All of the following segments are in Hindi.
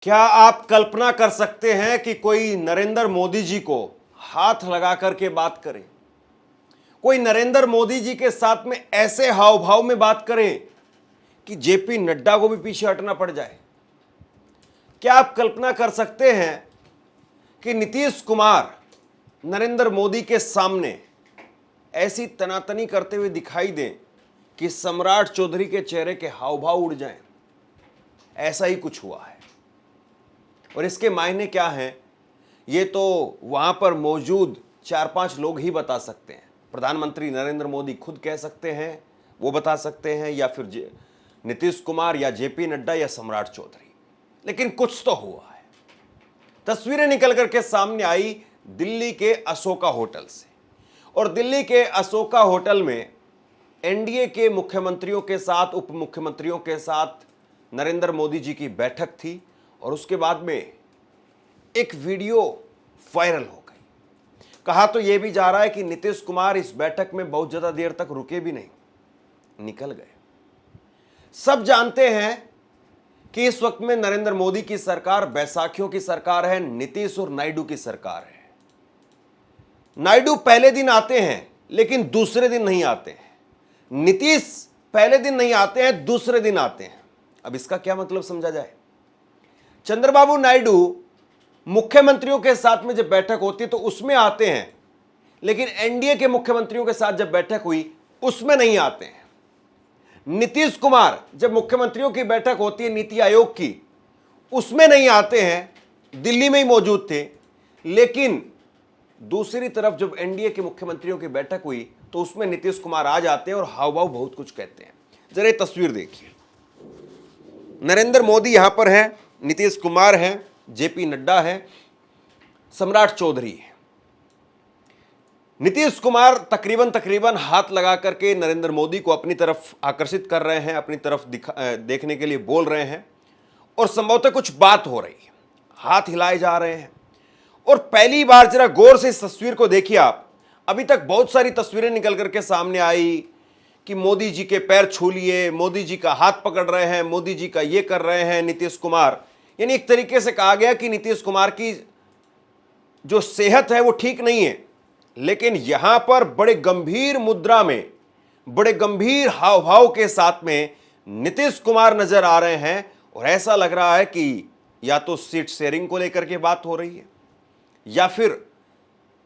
क्या आप कल्पना कर सकते हैं कि कोई नरेंद्र मोदी जी को हाथ लगा करके बात करे, कोई नरेंद्र मोदी जी के साथ में ऐसे हाव भाव में बात करे कि जेपी नड्डा को भी पीछे हटना पड़ जाए? क्या आप कल्पना कर सकते हैं कि नीतीश कुमार नरेंद्र मोदी के सामने ऐसी तनातनी करते हुए दिखाई दें कि सम्राट चौधरी के चेहरे के हाव भाव उड़ जाएं? ऐसा ही कुछ हुआ है और इसके मायने क्या हैं ये तो वहां पर मौजूद 4-5 लोग ही बता सकते हैं। प्रधानमंत्री नरेंद्र मोदी खुद कह सकते हैं, वो बता सकते हैं, या फिर नीतीश कुमार या जेपी नड्डा या सम्राट चौधरी। लेकिन कुछ तो हुआ है। तस्वीरें निकल करके सामने आई दिल्ली के अशोका होटल से, और दिल्ली के अशोका होटल में एनडीए के मुख्यमंत्रियों के साथ, उप मुख्यमंत्रियों के साथ नरेंद्र मोदी जी की बैठक थी। और उसके बाद में एक वीडियो वायरल हो गई। कहा तो यह भी जा रहा है कि नीतीश कुमार इस बैठक में बहुत ज्यादा देर तक रुके भी नहीं, निकल गए। सब जानते हैं कि इस वक्त में नरेंद्र मोदी की सरकार बैसाखियों की सरकार है, नीतीश और नायडू की सरकार है। नायडू पहले दिन आते हैं लेकिन दूसरे दिन नहीं आते हैं, नीतीश पहले दिन नहीं आते हैं, दूसरे दिन आते हैं। अब इसका क्या मतलब समझा जाए? चंद्रबाबू नायडू मुख्यमंत्रियों के साथ में जब बैठक होती है तो उसमें आते हैं, लेकिन एनडीए के मुख्यमंत्रियों के साथ जब बैठक हुई उसमें नहीं आते हैं। नीतीश कुमार जब मुख्यमंत्रियों की बैठक होती है नीति आयोग की, उसमें नहीं आते हैं, दिल्ली में ही मौजूद थे। लेकिन दूसरी तरफ जब एनडीए के मुख्यमंत्रियों की बैठक हुई तो उसमें नीतीश कुमार आ जाते हैं और हाव भाव बहुत कुछ कहते हैं। जरा ये तस्वीर देखिए, नरेंद्र मोदी यहां पर हैं, नीतीश कुमार हैं, जेपी नड्डा हैं, सम्राट चौधरी है। नीतीश कुमार तकरीबन हाथ लगा करके नरेंद्र मोदी को अपनी तरफ आकर्षित कर रहे हैं, अपनी तरफ देखने के लिए बोल रहे हैं, और संभवतः कुछ बात हो रही है, हाथ हिलाए जा रहे हैं। और पहली बार जरा गौर से इस तस्वीर को देखिए आप। अभी तक बहुत सारी तस्वीरें निकल करके सामने आई कि मोदी जी के पैर छू लिए, मोदी जी का हाथ पकड़ रहे हैं, मोदी जी का ये कर रहे हैं नीतीश कुमार। यानी एक तरीके से कहा गया कि नीतीश कुमार की जो सेहत है वो ठीक नहीं है। लेकिन यहां पर बड़े गंभीर मुद्रा में, बड़े गंभीर हाव भाव के साथ में नीतीश कुमार नजर आ रहे हैं, और ऐसा लग रहा है कि या तो सीट शेयरिंग को लेकर के बात हो रही है, या फिर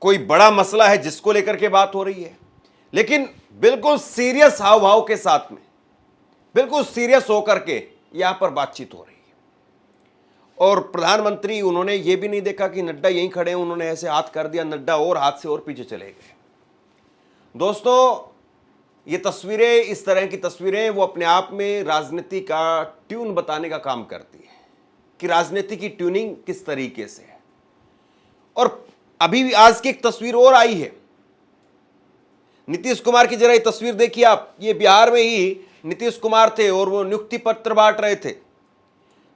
कोई बड़ा मसला है जिसको लेकर के बात हो रही है। लेकिन बिल्कुल सीरियस हाव भाव के साथ में, बिल्कुल सीरियस होकर के यहां पर बातचीत हो रही है। और प्रधानमंत्री उन्होंने ये भी नहीं देखा कि नड्डा यहीं खड़े हैं, उन्होंने ऐसे हाथ कर दिया, नड्डा और हाथ से और पीछे चले गए। दोस्तों, ये तस्वीरें, इस तरह की तस्वीरें वो अपने आप में राजनीति का ट्यून बताने का काम करती है कि राजनीति की ट्यूनिंग किस तरीके से है। और अभी भी आज की एक तस्वीर और आई है नीतीश कुमार की, जरा ये तस्वीर देखिए आप। ये बिहार में ही नीतीश कुमार थे और वो नियुक्ति पत्र बांट रहे थे,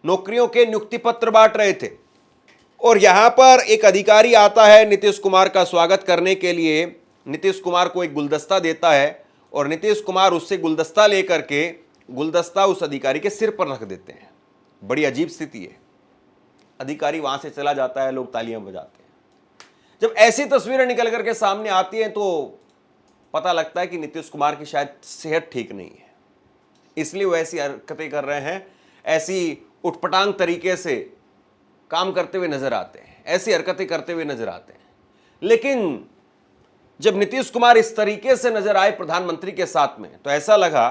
नौकरियों के नियुक्ति पत्र बांट रहे थे। और यहां पर एक अधिकारी आता है नीतीश कुमार का स्वागत करने के लिए, नीतीश कुमार को एक गुलदस्ता देता है, और नीतीश कुमार उससे गुलदस्ता लेकर के गुलदस्ता उस अधिकारी के सिर पर रख देते हैं। बड़ी अजीब स्थिति है। अधिकारी वहां से चला जाता है, लोग तालियां बजाते हैं। जब ऐसी तस्वीरें निकल करके सामने आती हैं तो पता लगता है कि नीतीश कुमार की शायद सेहत ठीक नहीं है, इसलिए वो ऐसी हरकतें कर रहे हैं, ऐसी उटपटांग तरीके से काम करते हुए नजर आते हैं, ऐसी हरकतें करते हुए नजर आते हैं। लेकिन जब नीतीश कुमार इस तरीके से नजर आए प्रधानमंत्री के साथ में, तो ऐसा लगा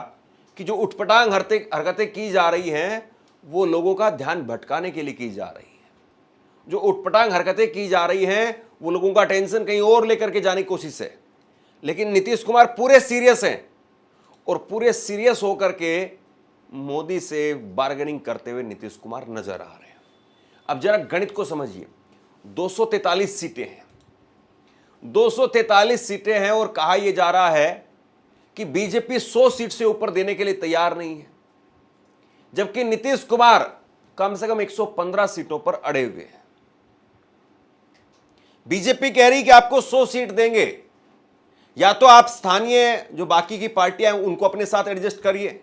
कि जो उटपटांग हरकतें की जा रही हैं वो लोगों का ध्यान भटकाने के लिए की जा रही है। जो उटपटांग हरकतें की जा रही हैं वो लोगों का टेंशन कहीं और लेकर के जाने की कोशिश है। लेकिन नीतीश कुमार पूरे सीरियस हैं, और पूरे सीरियस होकर के मोदी से बार्गेनिंग करते हुए नीतीश कुमार नजर आ रहे हैं। अब जरा गणित को समझिए, 243 सीटें हैं, 243 सीटें हैं, और कहा यह जा रहा है कि बीजेपी 100 सीट से ऊपर देने के लिए तैयार नहीं है, जबकि नीतीश कुमार कम से कम 115 सीटों पर अड़े हुए हैं। बीजेपी कह रही कि आपको 100 सीट देंगे, या तो आप स्थानीय जो बाकी की पार्टियां हैं उनको अपने साथ एडजस्ट करिए,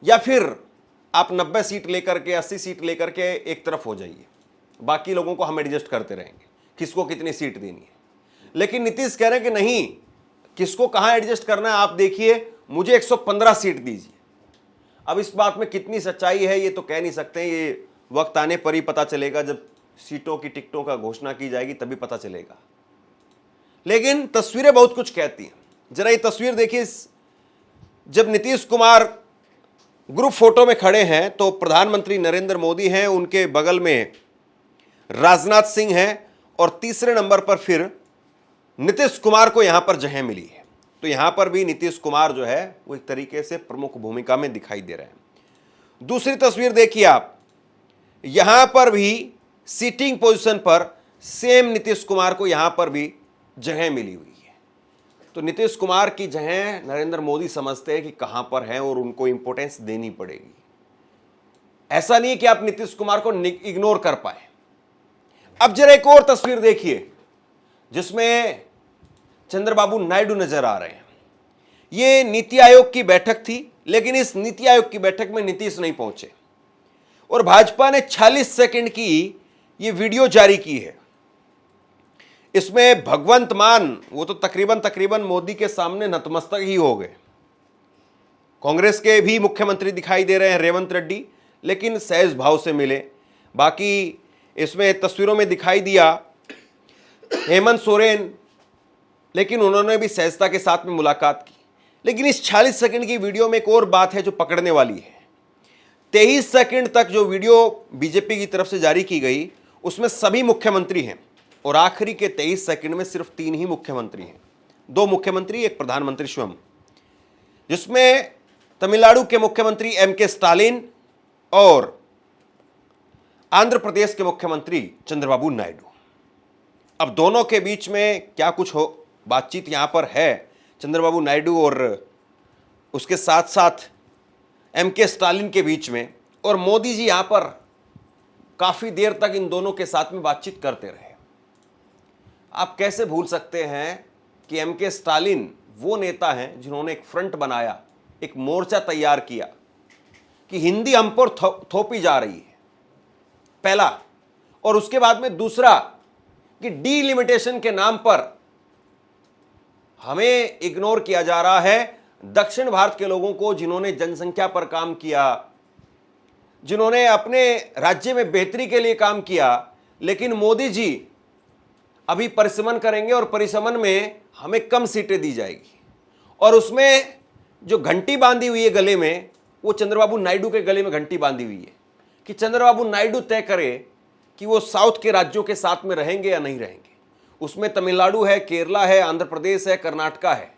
या फिर आप 90 सीट लेकर के 80 सीट लेकर के एक तरफ हो जाइए, बाकी लोगों को हम एडजस्ट करते रहेंगे किसको कितनी सीट देनी है। लेकिन नीतीश कह रहे हैं कि नहीं, किसको कहां एडजस्ट करना है आप देखिए, मुझे 115 सीट दीजिए। अब इस बात में कितनी सच्चाई है ये तो कह नहीं सकते, ये वक्त आने पर ही पता चलेगा, जब सीटों की टिकटों का घोषणा की जाएगी तभी पता चलेगा। लेकिन तस्वीरें बहुत कुछ कहती हैं। जरा ये तस्वीर देखिए, जब नीतीश कुमार ग्रुप फोटो में खड़े हैं तो प्रधानमंत्री नरेंद्र मोदी हैं, उनके बगल में राजनाथ सिंह हैं और तीसरे नंबर पर फिर नीतीश कुमार को यहां पर जगह मिली है। तो यहां पर भी नीतीश कुमार जो है वो एक तरीके से प्रमुख भूमिका में दिखाई दे रहे हैं। दूसरी तस्वीर देखिए आप, यहां पर भी सीटिंग पोजीशन पर सेम नीतीश कुमार को यहां पर भी जगह मिली हुई है। तो नीतीश कुमार की जगह नरेंद्र मोदी समझते हैं कि कहां पर है और उनको इंपॉर्टेंस देनी पड़ेगी। ऐसा नहीं है कि आप नीतीश कुमार को इग्नोर कर पाए। अब जरा एक और तस्वीर देखिए जिसमें चंद्रबाबू नायडू नजर आ रहे हैं। यह नीति आयोग की बैठक थी, लेकिन इस नीति आयोग की बैठक में नीतीश नहीं पहुंचे और भाजपा ने 40 सेकंड की यह वीडियो जारी की है। इसमें भगवंत मान वो तो तकरीबन मोदी के सामने नतमस्तक ही हो गए। कांग्रेस के भी मुख्यमंत्री दिखाई दे रहे हैं, रेवंत रेड्डी, लेकिन सहज भाव से मिले। बाकी इसमें तस्वीरों में दिखाई दिया हेमंत सोरेन, लेकिन उन्होंने भी सहजता के साथ में मुलाकात की। लेकिन इस 40 सेकंड की वीडियो में एक और बात है जो पकड़ने वाली है। 23 सेकंड तक जो वीडियो बीजेपी की तरफ से जारी की गई उसमें सभी मुख्यमंत्री हैं और आखिरी के 23 सेकंड में सिर्फ 3 ही मुख्यमंत्री हैं, 2 मुख्यमंत्री, एक प्रधानमंत्री स्वयं, जिसमें तमिलनाडु के मुख्यमंत्री एमके स्टालिन और आंध्र प्रदेश के मुख्यमंत्री चंद्रबाबू नायडू। अब दोनों के बीच में क्या कुछ हो बातचीत यहां पर है, चंद्रबाबू नायडू और उसके साथ साथ एमके स्टालिन के बीच में, और मोदी जी यहां पर काफी देर तक इन दोनों के साथ में बातचीत करते रहे। आप कैसे भूल सकते हैं कि एमके स्टालिन वो नेता हैं जिन्होंने एक फ्रंट बनाया, एक मोर्चा तैयार किया कि हिंदी हम पर थोपी जा रही है, पहला, और उसके बाद में दूसरा कि डीलिमिटेशन के नाम पर हमें इग्नोर किया जा रहा है दक्षिण भारत के लोगों को, जिन्होंने जनसंख्या पर काम किया, जिन्होंने अपने राज्य में बेहतरी के लिए काम किया। लेकिन मोदी जी अभी परिसमन करेंगे और परिसमन में हमें कम सीटें दी जाएगी, और उसमें जो घंटी बांधी हुई है गले में, वो चंद्रबाबू नायडू के गले में घंटी बांधी हुई है कि चंद्रबाबू नायडू तय करे कि वो साउथ के राज्यों के साथ में रहेंगे या नहीं रहेंगे। उसमें तमिलनाडु है, केरला है, आंध्र प्रदेश है, कर्नाटका है,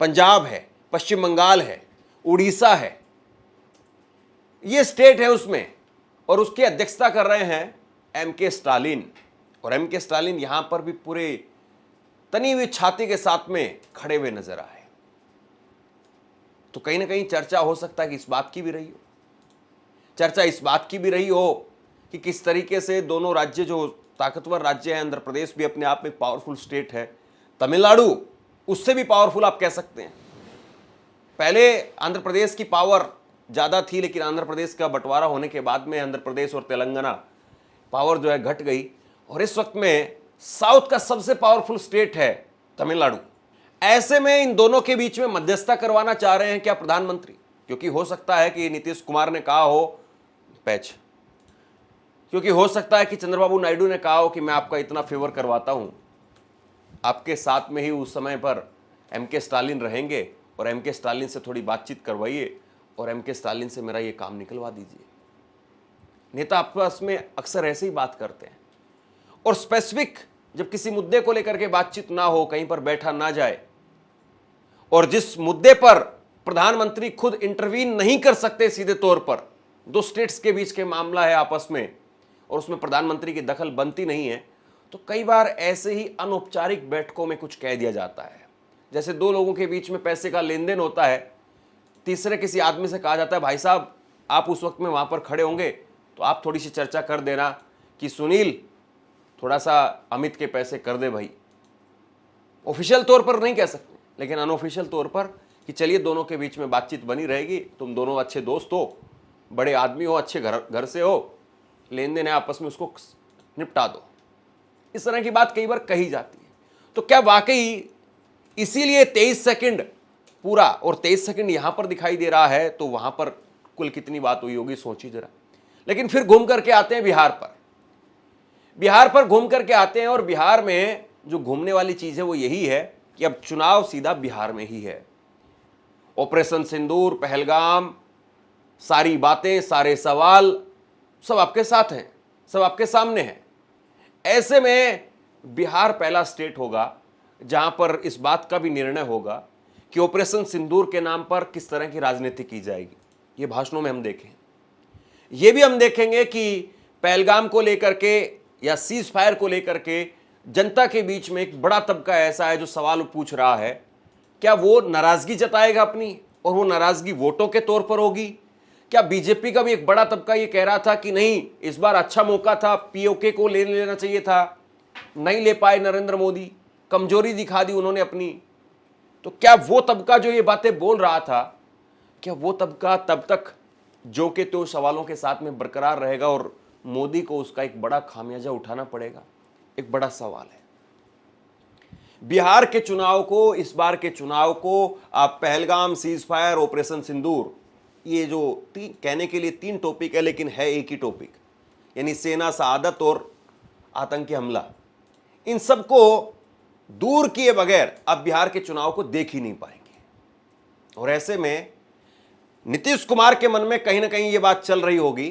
पंजाब है, पश्चिम बंगाल है, उड़ीसा है, ये स्टेट है उसमें, और उसकी अध्यक्षता कर रहे हैं एमके स्टालिन। और एमके स्टालिन यहां पर भी पूरे तनी हुई छाती के साथ में खड़े हुए नजर आए। तो कहीं ना कहीं चर्चा हो सकता है कि इस बात की भी रही हो, चर्चा इस बात की भी रही हो कि किस तरीके से दोनों राज्य जो ताकतवर राज्य हैं, आंध्र प्रदेश भी अपने आप में पावरफुल स्टेट है, तमिलनाडु उससे भी पावरफुल आप कह सकते हैं। पहले आंध्र प्रदेश की पावर ज्यादा थी, लेकिन आंध्र प्रदेश का बंटवारा होने के बाद में आंध्र प्रदेश और तेलंगाना पावर जो है घट गई, और इस वक्त में साउथ का सबसे पावरफुल स्टेट है तमिलनाडु। ऐसे में इन दोनों के बीच में मध्यस्थता करवाना चाह रहे हैं क्या प्रधानमंत्री? क्योंकि हो सकता है कि नीतीश कुमार ने कहा हो पैच, क्योंकि हो सकता है कि चंद्रबाबू नायडू ने कहा हो कि मैं आपका इतना फेवर करवाता हूं, आपके साथ में ही उस समय पर एमके स्टालिन रहेंगे और एमके स्टालिन से थोड़ी बातचीत करवाइए और एमके स्टालिन से मेरा ये काम निकलवा दीजिए। नेता आपस में अक्सर ऐसे ही बात करते हैं, और स्पेसिफिक जब किसी मुद्दे को लेकर के बातचीत ना हो, कहीं पर बैठा ना जाए, और जिस मुद्दे पर प्रधानमंत्री खुद इंटरवीन नहीं कर सकते सीधे तौर पर, 2 स्टेट्स के बीच के मामला है आपस में, और उसमें प्रधानमंत्री की दखल बनती नहीं है, तो कई बार ऐसे ही अनौपचारिक बैठकों में कुछ कह दिया जाता है। जैसे 2 लोगों के बीच में पैसे का लेन देन होता है, तीसरे किसी आदमी से कहा जाता है भाई साहब आप उस वक्त में वहां पर खड़े होंगे तो आप थोड़ी सी चर्चा कर देना कि सुनील थोड़ा सा अमित के पैसे कर दे भाई। ऑफिशियल तौर पर नहीं कह सकते, लेकिन अनऑफिशियल तौर पर कि चलिए दोनों के बीच में बातचीत बनी रहेगी, तुम दोनों अच्छे दोस्त हो, बड़े आदमी हो, अच्छे घर घर से हो, लेन देन है आपस में, उसको निपटा दो। इस तरह की बात कई बार कही जाती है। तो क्या वाकई इसीलिए 23 सेकंड पूरा और 23 सेकंड यहां पर दिखाई दे रहा है, तो वहां पर कुल कितनी बात हुई होगी सोचिए जरा। लेकिन फिर घूम करके आते हैं बिहार पर। बिहार पर घूम करके आते हैं और बिहार में जो घूमने वाली चीज है वो यही है कि अब चुनाव सीधा बिहार में ही है। ऑपरेशन सिंदूर, पहलगाम, सारी बातें, सारे सवाल सब आपके साथ हैं, सब आपके सामने हैं। ऐसे में बिहार पहला स्टेट होगा जहां पर इस बात का भी निर्णय होगा कि ऑपरेशन सिंदूर के नाम पर किस तरह की राजनीति की जाएगी। ये भाषणों में हम देखें, ये भी हम देखेंगे कि पहलगाम को लेकर के या सीज फायर को लेकर के जनता के बीच में एक बड़ा तबका ऐसा है जो सवाल पूछ रहा है, क्या वो नाराजगी जताएगा अपनी, और वो नाराजगी वोटों के तौर पर होगी? क्या बीजेपी का भी एक बड़ा तबका ये कह रहा था कि नहीं, इस बार अच्छा मौका था, पीओके को ले लेना चाहिए था, नहीं ले पाए नरेंद्र मोदी, कमजोरी दिखा दी उन्होंने अपनी। तो क्या वो तबका जो ये बातें बोल रहा था, क्या वो तबका तब तक जो के तो सवालों के साथ में बरकरार रहेगा और मोदी को उसका एक बड़ा खामियाजा उठाना पड़ेगा? एक बड़ा सवाल है। बिहार के चुनाव को, इस बार के चुनाव को आप पहलगाम, सीज फायर, ऑपरेशन सिंदूर, ये जो कहने के लिए 3 टॉपिक है लेकिन है एक ही टॉपिक, यानी सेना शहादत और आतंकी हमला, इन सबको दूर किए बगैर अब बिहार के चुनाव को देख ही नहीं पाएंगे। और ऐसे में नीतीश कुमार के मन में कहीं ना कहीं ये बात चल रही होगी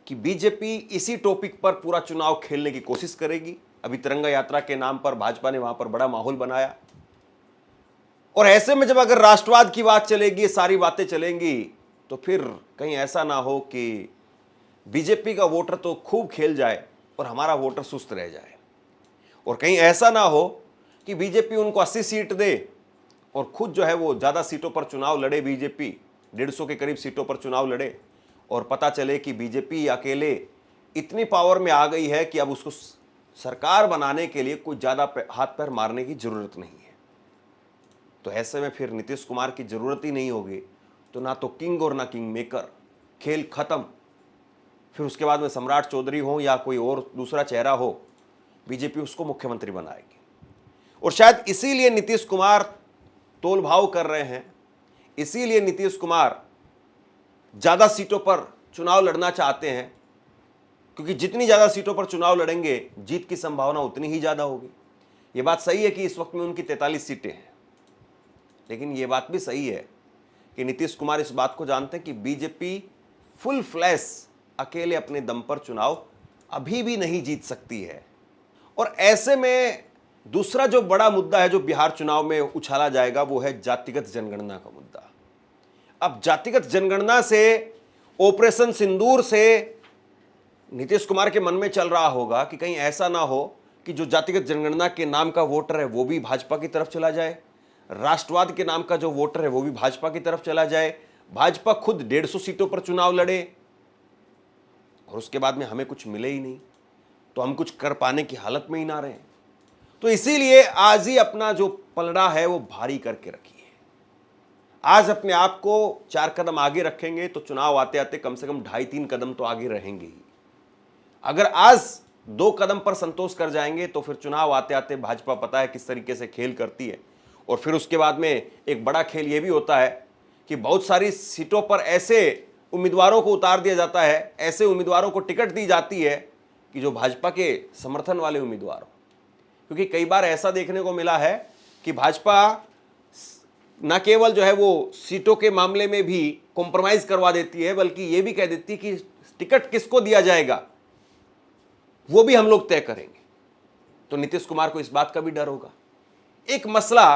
कि बीजेपी इसी टॉपिक पर पूरा चुनाव खेलने की कोशिश करेगी। अभी तिरंगा यात्रा के नाम पर भाजपा ने वहां पर बड़ा माहौल बनाया, और ऐसे में जब अगर राष्ट्रवाद की बात चलेगी, सारी बातें चलेंगी, तो फिर कहीं ऐसा ना हो कि बीजेपी का वोटर तो खूब खेल जाए और हमारा वोटर सुस्त रह जाए, और कहीं ऐसा ना हो कि बीजेपी उनको 80 सीट दे और खुद जो है वो ज़्यादा सीटों पर चुनाव लड़े, बीजेपी 150 के करीब सीटों पर चुनाव लड़े, और पता चले कि बीजेपी अकेले इतनी पावर में आ गई है कि अब उसको सरकार बनाने के लिए कोई ज़्यादा हाथ पैर मारने की ज़रूरत नहीं है। तो ऐसे में फिर नीतीश कुमार की ज़रूरत ही नहीं होगी, तो ना तो किंग और ना किंग मेकर, खेल खत्म। फिर उसके बाद में सम्राट चौधरी हो या कोई और दूसरा चेहरा हो, बीजेपी उसको मुख्यमंत्री बनाएगी। और शायद इसीलिए नीतीश कुमार तोल भाव कर रहे हैं, इसीलिए नीतीश कुमार ज़्यादा सीटों पर चुनाव लड़ना चाहते हैं, क्योंकि जितनी ज़्यादा सीटों पर चुनाव लड़ेंगे जीत की संभावना उतनी ही ज़्यादा होगी। ये बात सही है कि इस वक्त में उनकी 43 सीटें हैं, लेकिन ये बात भी सही है कि नीतीश कुमार इस बात को जानते हैं कि बीजेपी फुल फ्लैश अकेले अपने दम पर चुनाव अभी भी नहीं जीत सकती है। और ऐसे में दूसरा जो बड़ा मुद्दा है जो बिहार चुनाव में उछाला जाएगा, वो है जातिगत जनगणना का मुद्दा। अब जातिगत जनगणना से, ऑपरेशन सिंदूर से नीतीश कुमार के मन में चल रहा होगा कि कहीं ऐसा ना हो कि जो जातिगत जनगणना के नाम का वोटर है वो भी भाजपा की तरफ चला जाए, राष्ट्रवाद के नाम का जो वोटर है वो भी भाजपा की तरफ चला जाए, भाजपा खुद 150 सीटों पर चुनाव लड़े और उसके बाद में हमें कुछ मिले ही नहीं, तो हम कुछ कर पाने की हालत में ही ना रहे। तो इसीलिए आज ही अपना जो पलड़ा है वो भारी करके रखिए। आज अपने आप को 4 कदम आगे रखेंगे तो चुनाव आते आते कम से कम 2.5-3 कदम तो आगे रहेंगे ही। अगर आज 2 कदम पर संतोष कर जाएंगे तो फिर चुनाव आते आते भाजपा पता है किस तरीके से खेल करती है। और फिर उसके बाद में एक बड़ा खेल ये भी होता है कि बहुत सारी सीटों पर ऐसे उम्मीदवारों को उतार दिया जाता है, ऐसे उम्मीदवारों को टिकट दी जाती है कि जो भाजपा के समर्थन वाले उम्मीदवार हो। क्योंकि कई बार ऐसा देखने को मिला है कि भाजपा न केवल जो है वो सीटों के मामले में भी कॉम्प्रोमाइज करवा देती है, बल्कि ये भी कह देती है कि टिकट किसको दिया जाएगा वो भी हम लोग तय करेंगे। तो नीतीश कुमार को इस बात का भी डर होगा। एक मसला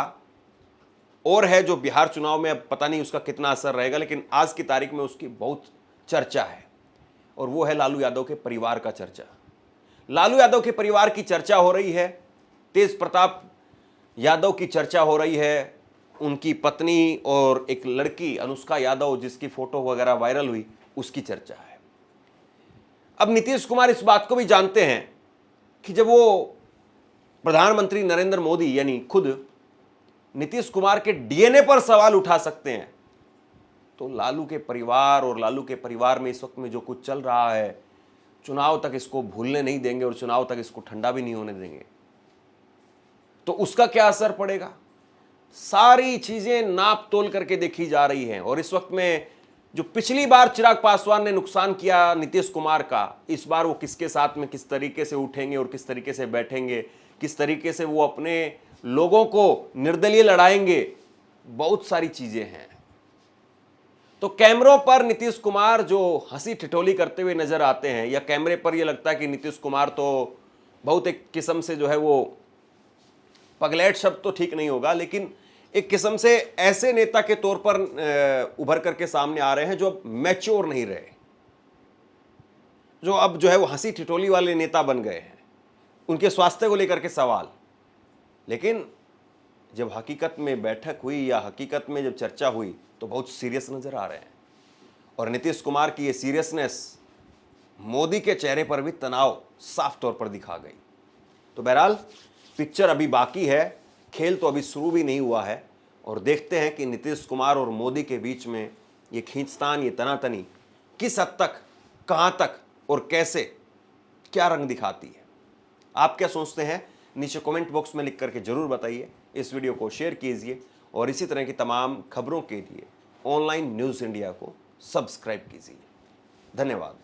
और है जो बिहार चुनाव में अब पता नहीं उसका कितना असर रहेगा, लेकिन आज की तारीख में उसकी बहुत चर्चा है, और वो है लालू यादव के परिवार का चर्चा। लालू यादव के परिवार की चर्चा हो रही है, तेज प्रताप यादव की चर्चा हो रही है, उनकी पत्नी और एक लड़की अनुष्का यादव जिसकी फोटो वगैरह वायरल हुई उसकी चर्चा है। अब नीतीश कुमार इस बात को भी जानते हैं कि जब वो प्रधानमंत्री नरेंद्र मोदी यानी खुद नीतीश कुमार के डीएनए पर सवाल उठा सकते हैं, तो लालू के परिवार और लालू के परिवार में इस वक्त में जो कुछ चल रहा है, चुनाव तक इसको भूलने नहीं देंगे और चुनाव तक इसको ठंडा भी नहीं होने देंगे। तो उसका क्या असर पड़ेगा? सारी चीजें नाप तोल करके देखी जा रही हैं। और इस वक्त में जो पिछली बार चिराग पासवान ने नुकसान किया नीतीश कुमार का, इस बार वो किसके साथ में किस तरीके से उठेंगे और किस तरीके से बैठेंगे, किस तरीके से वो अपने लोगों को निर्दलीय लड़ाएंगे, बहुत सारी चीजें हैं। तो कैमरों पर नीतीश कुमार जो हंसी ठिठोली करते हुए नजर आते हैं, या कैमरे पर ये लगता है कि नीतीश कुमार तो बहुत एक किस्म से जो है वो पगलैट शब्द तो ठीक नहीं होगा, लेकिन एक किस्म से ऐसे नेता के तौर पर उभर करके सामने आ रहे हैं जो अब मैच्योर नहीं रहे, जो अब जो है वो हंसी ठिठोली वाले नेता बन गए हैं। उनके स्वास्थ्य को लेकर के सवाल, लेकिन जब हकीकत में बैठक हुई या हकीकत में जब चर्चा हुई तो बहुत सीरियस नजर आ रहे हैं। और नीतीश कुमार की ये सीरियसनेस मोदी के चेहरे पर भी तनाव साफ तौर पर दिखा गई। तो बहरहाल पिक्चर अभी बाकी है, खेल तो अभी शुरू भी नहीं हुआ है, और देखते हैं कि नीतीश कुमार और मोदी के बीच में ये खींचतान, ये तनातनी किस हद तक, कहां तक और कैसे, क्या रंग दिखाती है। आप क्या सोचते हैं? नीचे कमेंट बॉक्स में लिख करके जरूर बताइए। इस वीडियो को शेयर कीजिए और इसी तरह की तमाम खबरों के लिए ऑनलाइन न्यूज़ इंडिया को सब्सक्राइब कीजिए। धन्यवाद।